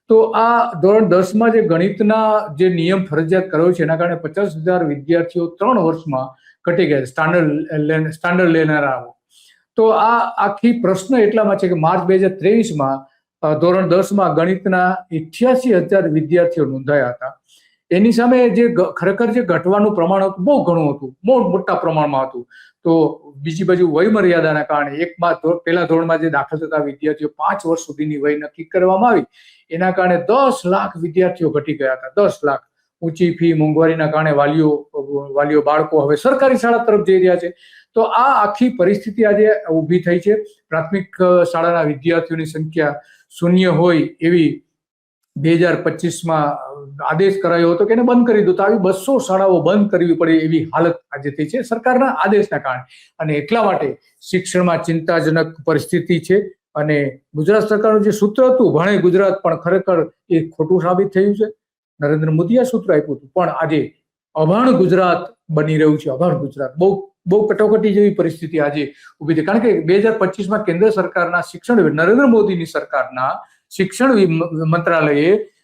તો આ ધોરણ 10માં જે ગણિતના જે નિયમ ફરજિયાત કર્યો છે એના કારણે 50,000 વિદ્યાર્થીઓ 3 વર્ષમાં ઘટી ગયા સ્ટાન્ડર્ડ લેનારાઓ. તો આ આખી પ્રશ્ન એટલામાં છે કે માર્ચ 2023માં ધોરણ 10માં ગણિતના 88,000 વિદ્યાર્થીઓ નોંધાયા હતા. એની સામે જે ખરેખર જે ઘટવાનું પ્રમાણ હતું બહુ ઘણું હતું, બહુ મોટા પ્રમાણમાં હતું. તો બીજી બાજુ વય મર્યાદાના કારણે પહેલા ધોરણમાં જે દાખલ થતા વિદ્યાર્થીઓ 5 વર્ષ સુધીની વય નક્કી કરવામાં આવી, એના કારણે 10 લાખ વિદ્યાર્થીઓ ઘટી ગયા હતા. 10 લાખ. ઊંચી ફી, મોંઘવારીના કારણે વાલીઓ બાળકો હવે સરકારી શાળા તરફ જઈ રહ્યા છે. તો આ આખી પરિસ્થિતિ આજે ઊભી થઈ છે. પ્રાથમિક શાળાના વિદ્યાર્થીઓની સંખ્યા 0 હોય એવી 2025માં આદેશ કરાયો હતો કે એને બંધ કરી દો. તો આવી 200 શાળાઓ બંધ કરવી પડે એવી હાલત આજે થઈ છે સરકારના આદેશના કારણે. અને એટલા માટે શિક્ષણમાં ચિંતાજનક પરિસ્થિતિ છે. અને ગુજરાત સરકારનું જે સૂત્ર હતું ભણે ગુજરાત, પણ ખરેખર એ ખોટું સાબિત થયું છે. નરેન્દ્ર મોદીએ સૂત્ર આપ્યું હતું, પણ આજે અભણ ગુજરાત બની રહ્યું છે. અભણ ગુજરાત, બહુ કટોકટી જેવી પરિસ્થિતિ આજે ઊભી થઈ. કારણ કે 2025માં કેન્દ્ર સરકારના નરેન્દ્ર મોદીની સરકારના શિક્ષણ મંત્રાલયે